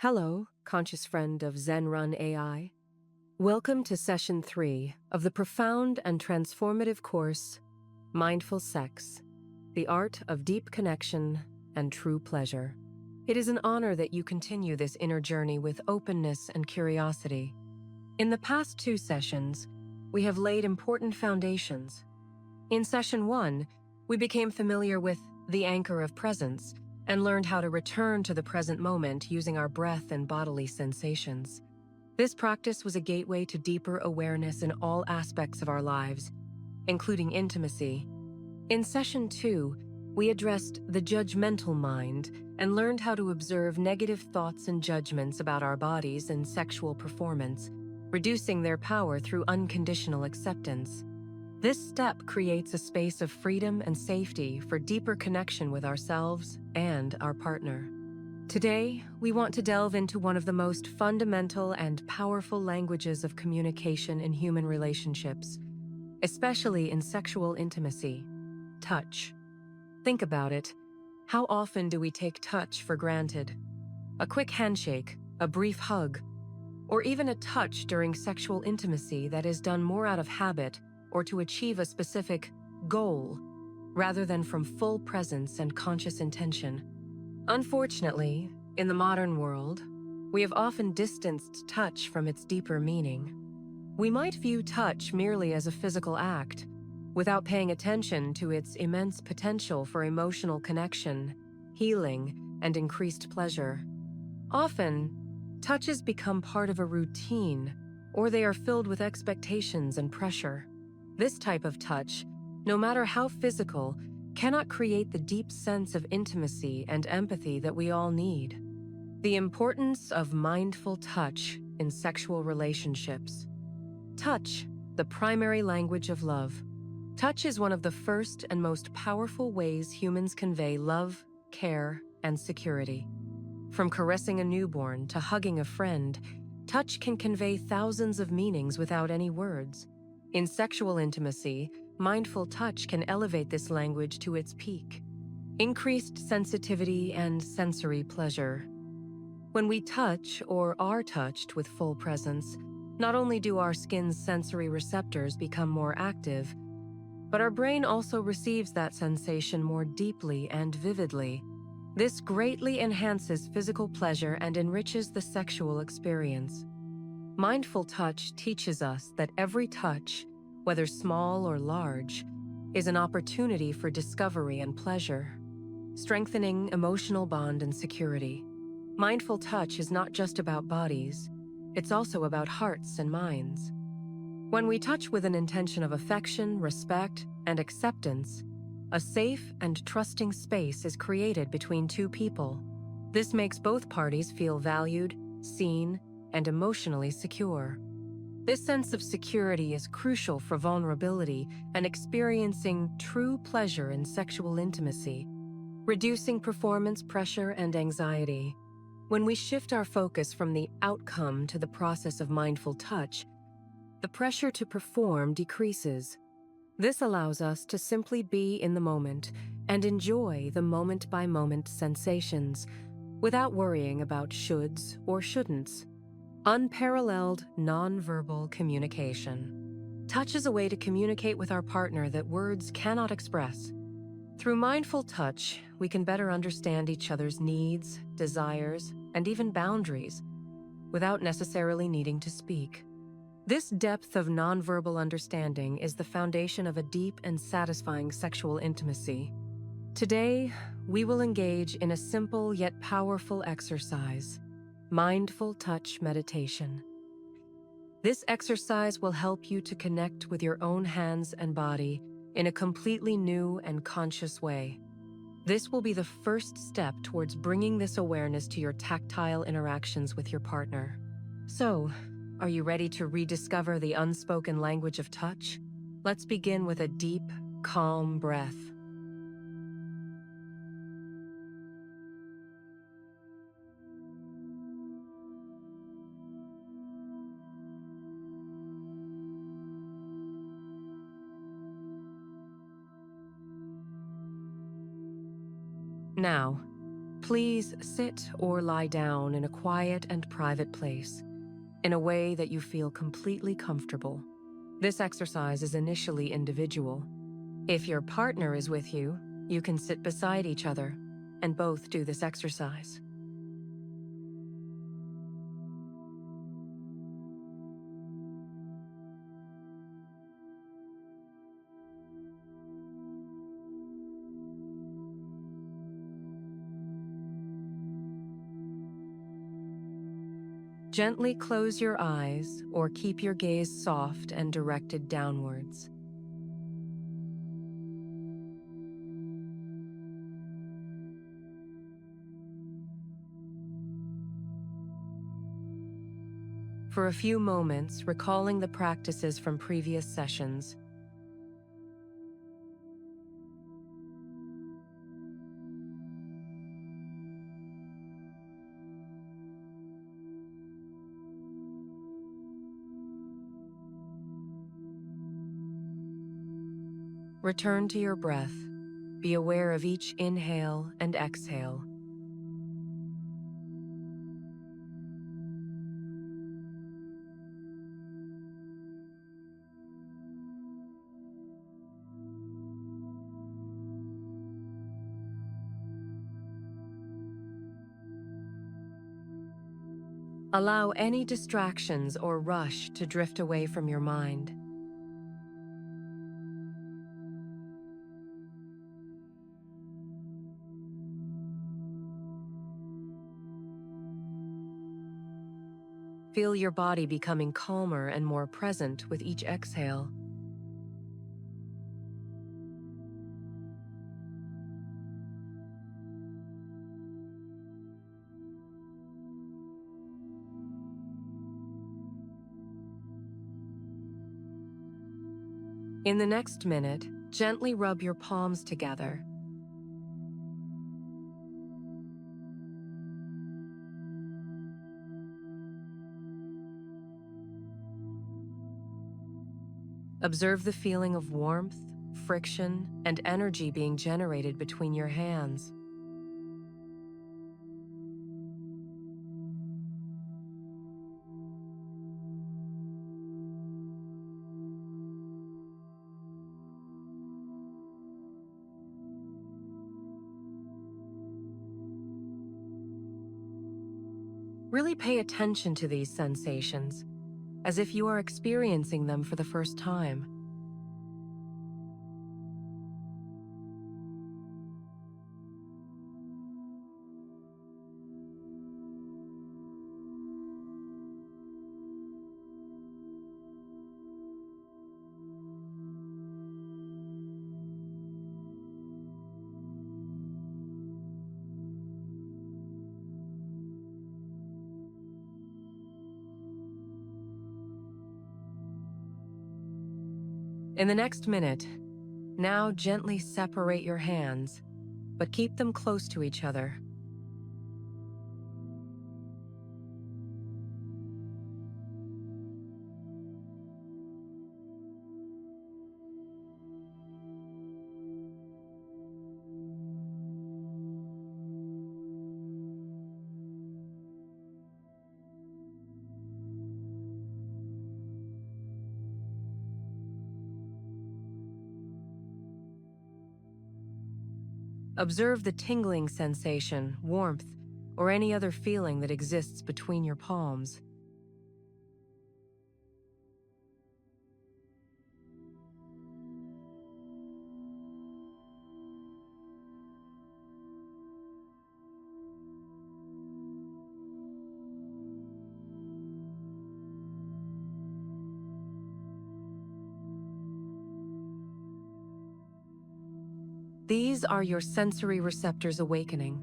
Hello, conscious friend of ZENRUN-AI. Welcome to Session 3 of the profound and transformative course, Mindful Sex, the Art of Deep Connection and True Pleasure. It is an honor that you continue this inner journey with openness and curiosity. In the past 2 sessions, we have laid important foundations. In Session 1, we became familiar with the anchor of presence and learned how to return to the present moment using our breath and bodily sensations. This practice was a gateway to deeper awareness in all aspects of our lives, including intimacy. In Session 2, we addressed the judgmental mind and learned how to observe negative thoughts and judgments about our bodies and sexual performance, reducing their power through unconditional acceptance. This step creates a space of freedom and safety for deeper connection with ourselves and our partner. Today, we want to delve into one of the most fundamental and powerful languages of communication in human relationships, especially in sexual intimacy: touch. Think about it. How often do we take touch for granted? A quick handshake, a brief hug, or even a touch during sexual intimacy that is done more out of habit or to achieve a specific goal, rather than from full presence and conscious intention. Unfortunately, in the modern world, we have often distanced touch from its deeper meaning. We might view touch merely as a physical act, without paying attention to its immense potential for emotional connection, healing, and increased pleasure. Often, touches become part of a routine, or they are filled with expectations and pressure. This type of touch, no matter how physical, cannot create the deep sense of intimacy and empathy that we all need. The importance of mindful touch in sexual relationships. Touch, the primary language of love. Touch is one of the first and most powerful ways humans convey love, care, and security. From caressing a newborn to hugging a friend, touch can convey thousands of meanings without any words. In sexual intimacy, mindful touch can elevate this language to its peak. Increased sensitivity and sensory pleasure. When we touch or are touched with full presence, not only do our skin's sensory receptors become more active, but our brain also receives that sensation more deeply and vividly. This greatly enhances physical pleasure and enriches the sexual experience. Mindful touch teaches us that every touch, whether small or large, is an opportunity for discovery and pleasure, strengthening emotional bond and security. Mindful touch is not just about bodies, it's also about hearts and minds. When we touch with an intention of affection, respect, and acceptance, a safe and trusting space is created between two people. This makes both parties feel valued, seen, and emotionally secure. This sense of security is crucial for vulnerability and experiencing true pleasure in sexual intimacy, reducing performance pressure and anxiety. When we shift our focus from the outcome to the process of mindful touch, the pressure to perform decreases. This allows us to simply be in the moment and enjoy the moment-by-moment sensations without worrying about shoulds or shouldn'ts. Unparalleled nonverbal communication. Touch is a way to communicate with our partner that words cannot express. Through mindful touch, we can better understand each other's needs, desires, and even boundaries, without necessarily needing to speak. This depth of nonverbal understanding is the foundation of a deep and satisfying sexual intimacy. Today, we will engage in a simple yet powerful exercise: mindful touch meditation. This exercise will help you to connect with your own hands and body in a completely new and conscious way. This will be the first step towards bringing this awareness to your tactile interactions with your partner. So, are you ready to rediscover the unspoken language of touch? Let's begin with a deep, calm breath. Now, Please sit or lie down in a quiet and private place, in a way that you feel completely comfortable. This exercise is initially individual. If your partner is with you, you can sit beside each other and both do this exercise. Gently close your eyes or keep your gaze soft and directed downwards. For a few moments, recalling the practices from previous sessions. Return to your breath. Be aware of each inhale and exhale. Allow any distractions or rush to drift away from your mind. Feel your body becoming calmer and more present with each exhale. In the next minute, gently rub your palms together. Observe the feeling of warmth, friction, and energy being generated between your hands. Really pay attention to these sensations, as if you are experiencing them for the first time. In the next minute, now gently separate your hands, but keep them close to each other. Observe the tingling sensation, warmth, or any other feeling that exists between your palms. These are your sensory receptors awakening.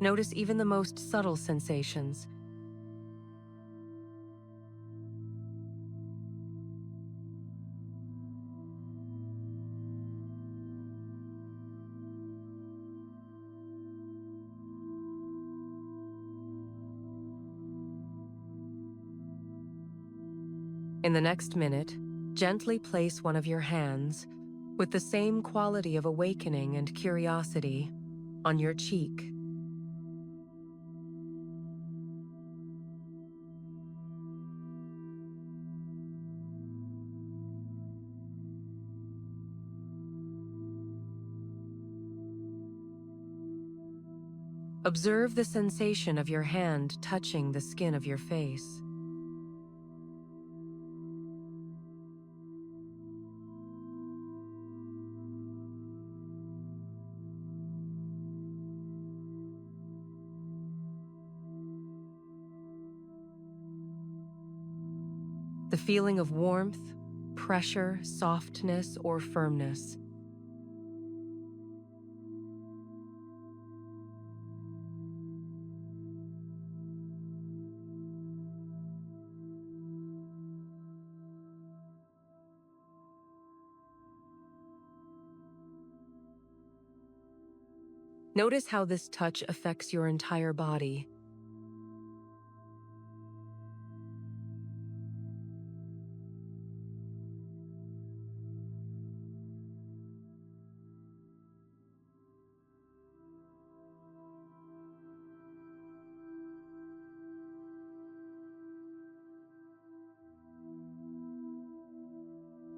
Notice even the most subtle sensations. In the next minute, gently place one of your hands, with the same quality of awakening and curiosity, on your cheek. Observe the sensation of your hand touching the skin of your face. The feeling of warmth, pressure, softness, or firmness. Notice how this touch affects your entire body.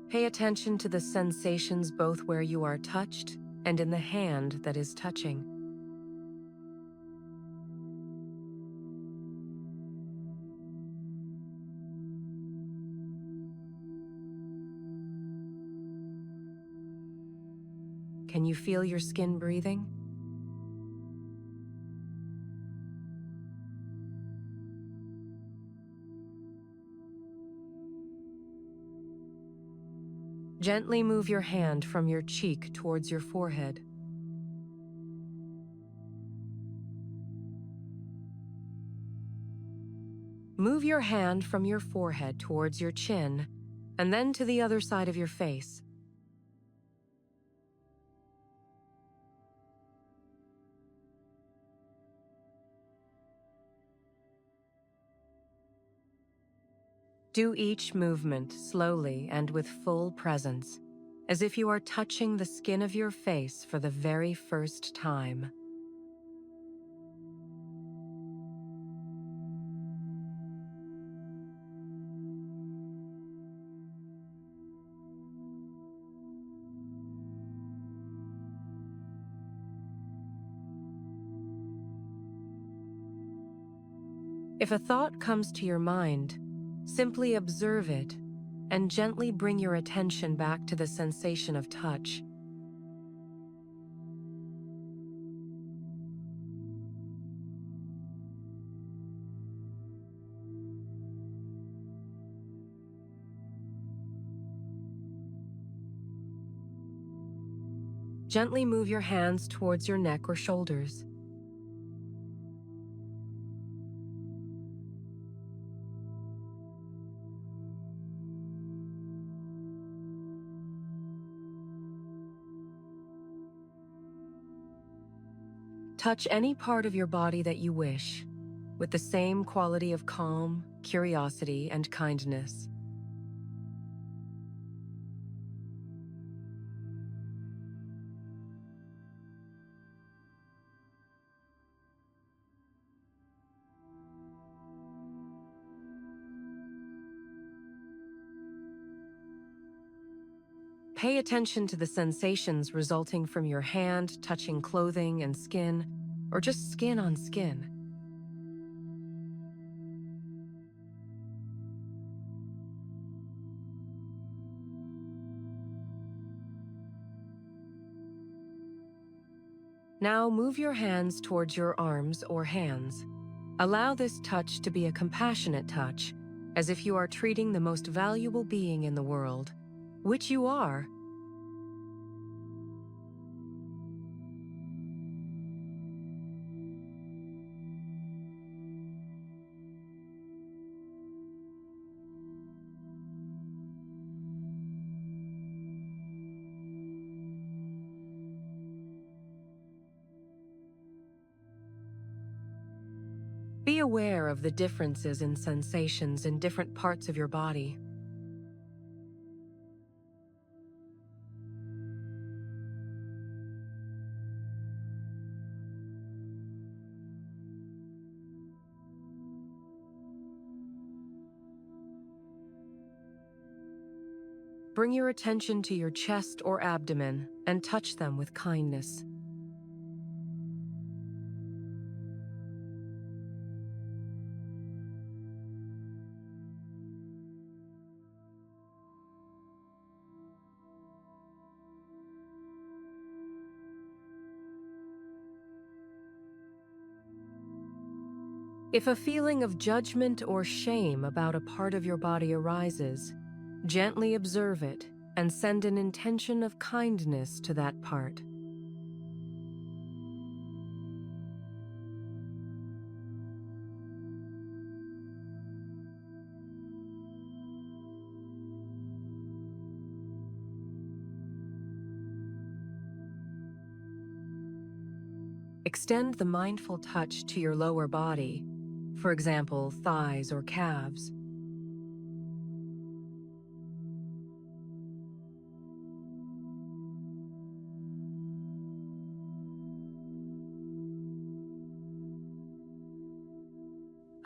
Pay attention to the sensations both where you are touched and in the hand that is touching. Can you feel your skin breathing? Gently move your hand from your cheek towards your forehead. Move your hand from your forehead towards your chin, and then to the other side of your face. Do each movement slowly and with full presence, as if you are touching the skin of your face for the very first time. If a thought comes to your mind, simply observe it and gently bring your attention back to the sensation of touch. Gently move your hands towards your neck or shoulders. Touch any part of your body that you wish, with the same quality of calm, curiosity, and kindness. Pay attention to the sensations resulting from your hand touching clothing and skin, or just skin on skin. Now move your hands towards your arms or hands. Allow this touch to be a compassionate touch, as if you are treating the most valuable being in the world, which you are. Be aware of the differences in sensations in different parts of your body. Bring your attention to your chest or abdomen and touch them with kindness. If a feeling of judgment or shame about a part of your body arises, gently observe it and send an intention of kindness to that part. Extend the mindful touch to your lower body, for example, thighs or calves.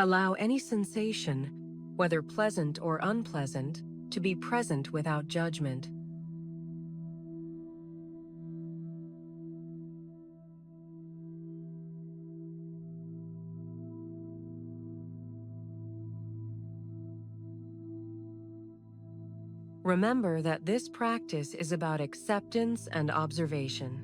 Allow any sensation, whether pleasant or unpleasant, to be present without judgment. Remember that this practice is about acceptance and observation.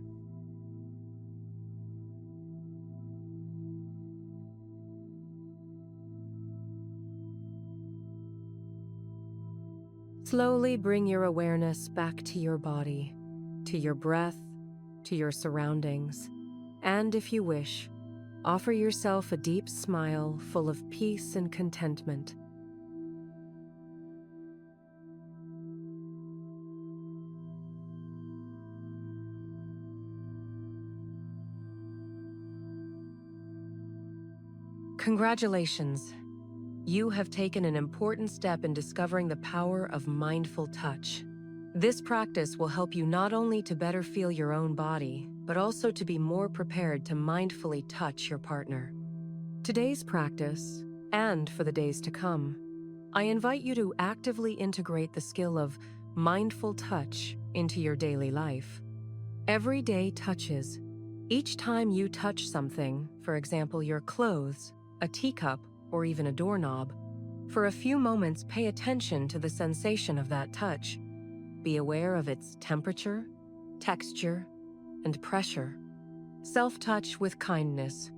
Slowly bring your awareness back to your body, to your breath, to your surroundings, and if you wish, offer yourself a deep smile full of peace and contentment. Congratulations! You have taken an important step in discovering the power of mindful touch. This practice will help you not only to better feel your own body, but also to be more prepared to mindfully touch your partner. Today's practice, and for the days to come, I invite you to actively integrate the skill of mindful touch into your daily life. Everyday touches. Each time you touch something, for example, your clothes, a teacup, or even a doorknob, for a few moments pay attention to the sensation of that touch. Be aware of its temperature, texture, and pressure. Self-touch with kindness.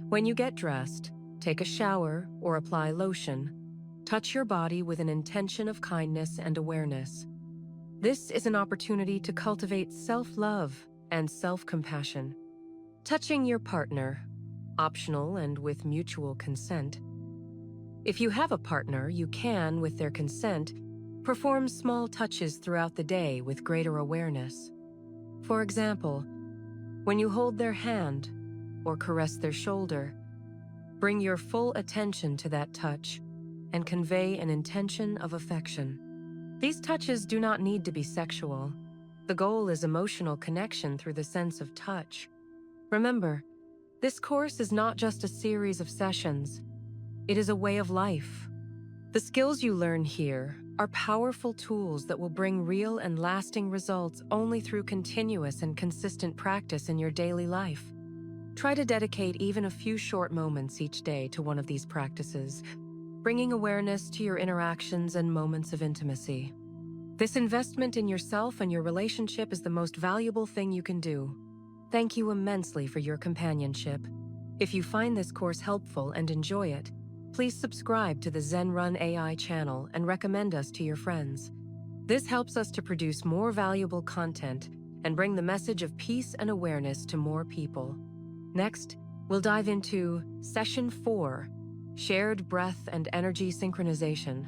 When you get dressed, take a shower, or apply lotion, touch your body with an intention of kindness and awareness. This is an opportunity to cultivate self-love and self-compassion. Touching your partner, optional and with mutual consent. If you have a partner, you can, with their consent, perform small touches throughout the day with greater awareness. For example, when you hold their hand or caress their shoulder, bring your full attention to that touch and convey an intention of affection. These touches do not need to be sexual. The goal is emotional connection through the sense of touch. Remember, this course is not just a series of sessions. It is a way of life. The skills you learn here are powerful tools that will bring real and lasting results only through continuous and consistent practice in your daily life. Try to dedicate even a few short moments each day to one of these practices, bringing awareness to your interactions and moments of intimacy. This investment in yourself and your relationship is the most valuable thing you can do. Thank you immensely for your companionship. If you find this course helpful and enjoy it, please subscribe to the ZENRUN-AI channel and recommend us to your friends. This helps us to produce more valuable content and bring the message of peace and awareness to more people. Next, we'll dive into Session 4, Shared Breath and Energy Synchronization.